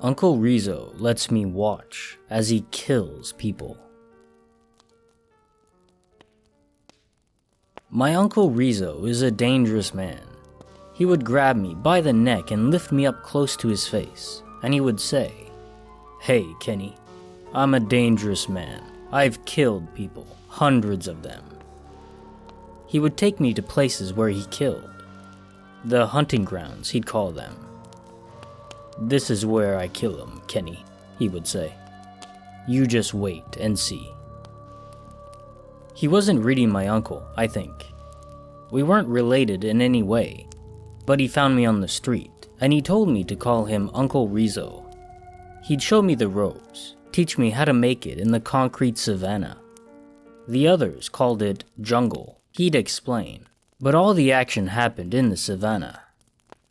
Uncle Rizzo lets me watch as he kills people. My Uncle Rizzo is a dangerous man. He would grab me by the neck and lift me up close to his face, and he would say, "Hey, Kenny, I'm a dangerous man. I've killed people, hundreds of them." He would take me to places where he killed. The hunting grounds, he'd call them. "This is where I kill 'em, Kenny," he would say. "You just wait and see." He wasn't really my uncle, I think. We weren't related in any way, but he found me on the street, and he told me to call him Uncle Rizzo. He'd show me the ropes, teach me how to make it in the concrete savanna. The others called it jungle, he'd explain, but all the action happened in the savanna.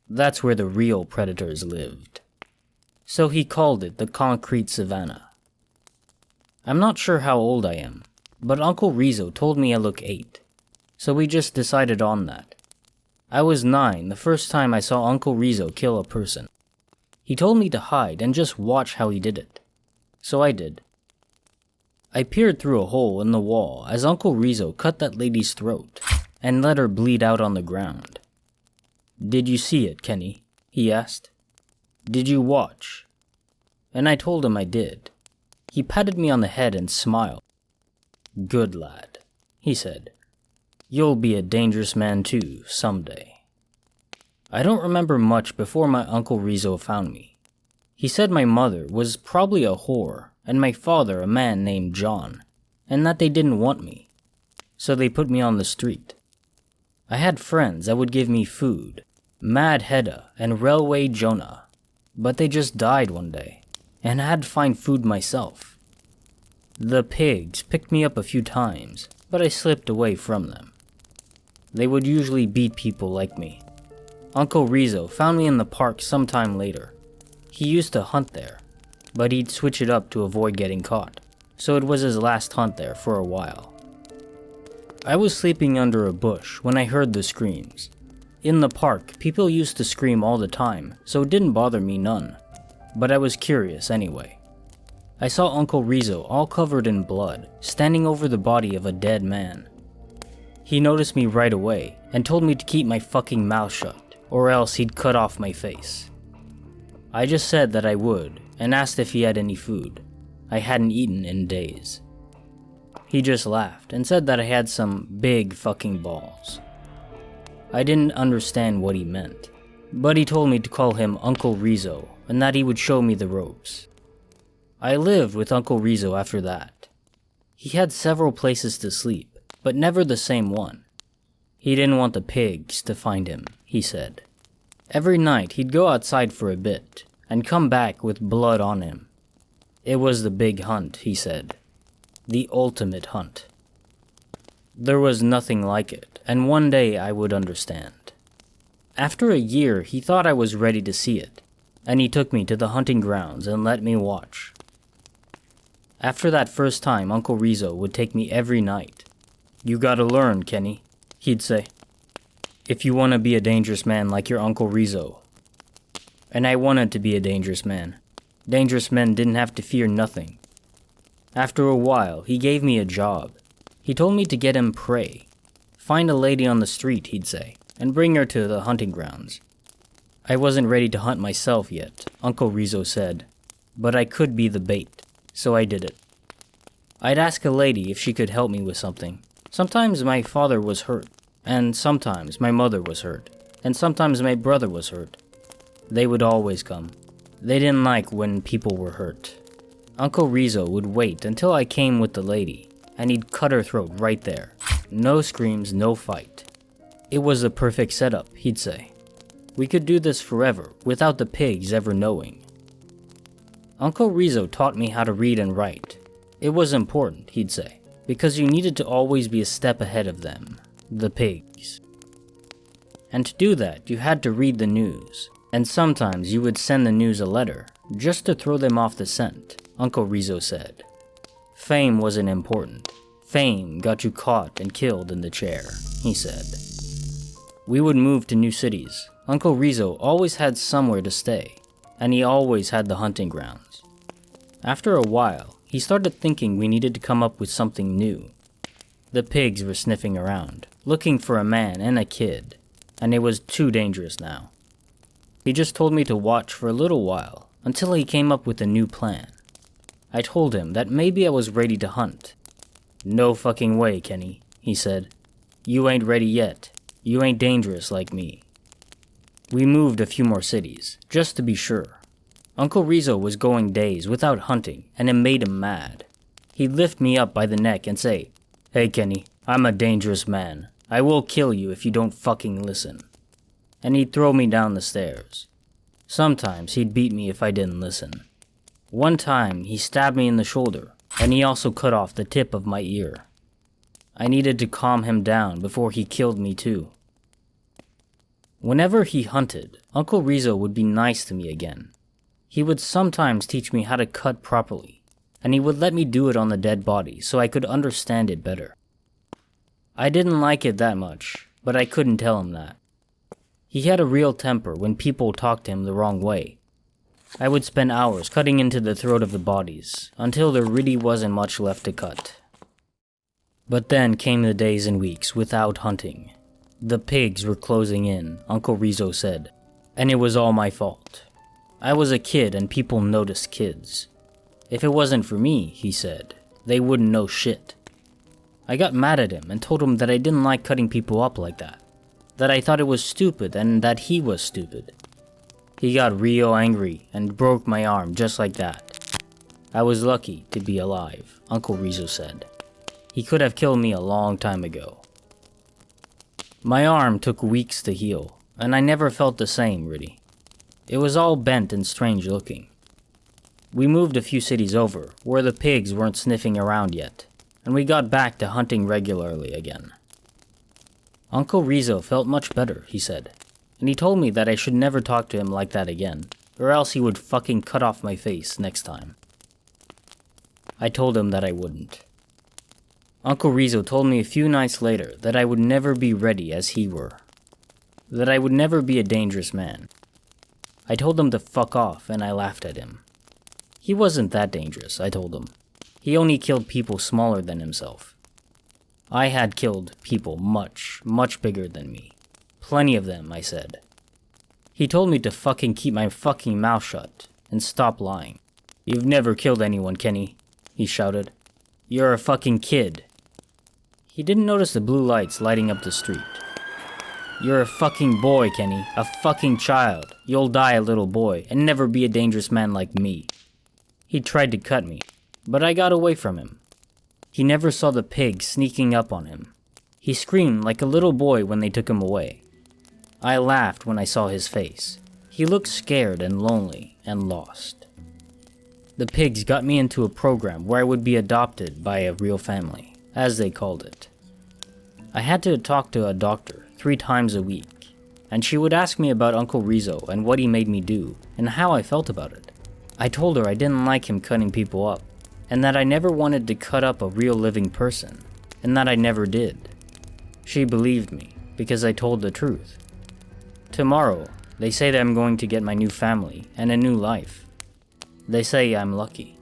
That's where the real predators lived. So he called it the concrete savanna. I'm not sure how old I am, but Uncle Rizzo told me I look 8, so we just decided on that. I was 9 the first time I saw Uncle Rizzo kill a person. He told me to hide and just watch how he did it. So I did. I peered through a hole in the wall as Uncle Rizzo cut that lady's throat and let her bleed out on the ground. "Did you see it, Kenny?" he asked. "Did you watch?" And I told him I did. He patted me on the head and smiled. "Good lad," he said. "You'll be a dangerous man too, someday." I don't remember much before my Uncle Rizzo found me. He said my mother was probably a whore and my father a man named John, and that they didn't want me. So they put me on the street. I had friends that would give me food, Mad Hedda and Railway Jonah, but they just died one day, and I had to find food myself. The pigs picked me up a few times, but I slipped away from them. They would usually beat people like me. Uncle Rizzo found me in the park sometime later. He used to hunt there, but he'd switch it up to avoid getting caught, so it was his last hunt there for a while. I was sleeping under a bush when I heard the screams. In the park, people used to scream all the time, so it didn't bother me none, but I was curious anyway. I saw Uncle Rizzo all covered in blood, standing over the body of a dead man. He noticed me right away and told me to keep my fucking mouth shut, or else he'd cut off my face. I just said that I would, and asked if he had any food. I hadn't eaten in days. He just laughed and said that I had some big fucking balls. I didn't understand what he meant, but he told me to call him Uncle Rizzo and that he would show me the ropes. I lived with Uncle Rizzo after that. He had several places to sleep, but never the same one. He didn't want the pigs to find him, he said. Every night he'd go outside for a bit and come back with blood on him. It was the big hunt, he said. The ultimate hunt. There was nothing like it, and one day I would understand. After a year, he thought I was ready to see it, and he took me to the hunting grounds and let me watch. After that first time, Uncle Rizzo would take me every night. "You gotta learn, Kenny," he'd say, "if you want to be a dangerous man like your Uncle Rizzo." And I wanted to be a dangerous man. Dangerous men didn't have to fear nothing. After a while, he gave me a job. He told me to get him prey. Find a lady on the street, he'd say, and bring her to the hunting grounds. I wasn't ready to hunt myself yet, Uncle Rizzo said, but I could be the bait, so I did it. I'd ask a lady if she could help me with something. Sometimes my father was hurt, and sometimes my mother was hurt, and sometimes my brother was hurt. They would always come. They didn't like when people were hurt. Uncle Rizzo would wait until I came with the lady, and he'd cut her throat right there. No screams, no fight. It was the perfect setup, he'd say. We could do this forever, without the pigs ever knowing. Uncle Rizzo taught me how to read and write. It was important, he'd say, because you needed to always be a step ahead of them, the pigs. And to do that, you had to read the news, and sometimes you would send the news a letter, just to throw them off the scent, Uncle Rizzo said. Fame wasn't important. Fame got you caught and killed in the chair, he said. We would move to new cities. Uncle Rizzo always had somewhere to stay. and he always had the hunting grounds. After a while, he started thinking we needed to come up with something new. The pigs were sniffing around, looking for a man and a kid, and it was too dangerous now. He just told me to watch for a little while, until he came up with a new plan. I told him that maybe I was ready to hunt. "No fucking way, Kenny," he said. "You ain't ready yet. You ain't dangerous like me." We moved a few more cities, just to be sure. Uncle Rizzo was going days without hunting, and it made him mad. He'd lift me up by the neck and say, "Hey Kenny, I'm a dangerous man. I will kill you if you don't fucking listen." And he'd throw me down the stairs. Sometimes he'd beat me if I didn't listen. One time he stabbed me in the shoulder, and he also cut off the tip of my ear. I needed to calm him down before he killed me too. Whenever he hunted, Uncle Rizzo would be nice to me again. He would sometimes teach me how to cut properly, and he would let me do it on the dead body so I could understand it better. I didn't like it that much, but I couldn't tell him that. He had a real temper when people talked to him the wrong way. I would spend hours cutting into the throat of the bodies, until there really wasn't much left to cut. But then came the days and weeks without hunting. The pigs were closing in, Uncle Rizzo said, and it was all my fault. I was a kid and people noticed kids. If it wasn't for me, he said, they wouldn't know shit. I got mad at him and told him that I didn't like cutting people up like that. That I thought it was stupid and that he was stupid. He got real angry and broke my arm just like that. I was lucky to be alive, Uncle Rizzo said. He could have killed me a long time ago. My arm took weeks to heal, and I never felt the same, really. It was all bent and strange looking. We moved a few cities over, where the pigs weren't sniffing around yet, and we got back to hunting regularly again. Uncle Rizzo felt much better, he said, and he told me that I should never talk to him like that again, or else he would fucking cut off my face next time. I told him that I wouldn't. Uncle Rizzo told me a few nights later that I would never be ready as he were. That I would never be a dangerous man. I told him to fuck off, and I laughed at him. He wasn't that dangerous, I told him. He only killed people smaller than himself. I had killed people much, much bigger than me. Plenty of them, I said. He told me to fucking keep my fucking mouth shut and stop lying. "You've never killed anyone, Kenny," he shouted. "You're a fucking kid." He didn't notice the blue lights lighting up the street. "You're a fucking boy, Kenny. A fucking child. You'll die a little boy and never be a dangerous man like me." He tried to cut me, but I got away from him. He never saw the pigs sneaking up on him. He screamed like a little boy when they took him away. I laughed when I saw his face. He looked scared and lonely and lost. The pigs got me into a program where I would be adopted by a real family, as they called it. I had to talk to a doctor 3 times a week, and she would ask me about Uncle Rizzo and what he made me do, and how I felt about it. I told her I didn't like him cutting people up, and that I never wanted to cut up a real living person, and that I never did. She believed me, because I told the truth. Tomorrow, they say that I'm going to get my new family and a new life. They say I'm lucky.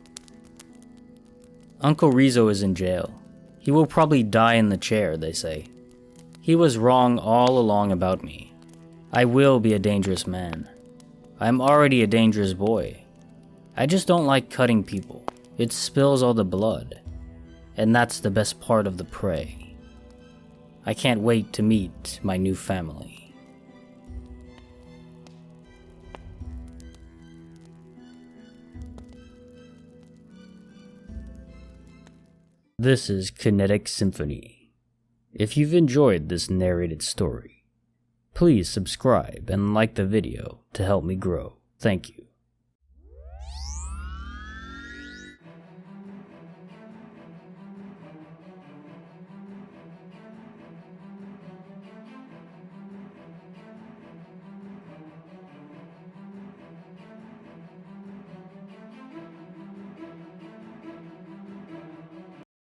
Uncle Rizzo is in jail. He will probably die in the chair, they say. He was wrong all along about me. I will be a dangerous man. I'm already a dangerous boy. I just don't like cutting people. It spills all the blood. And that's the best part of the prey. I can't wait to meet my new family. This is Kinetic Symphony. If you've enjoyed this narrated story, please subscribe and like the video to help me grow. Thank you.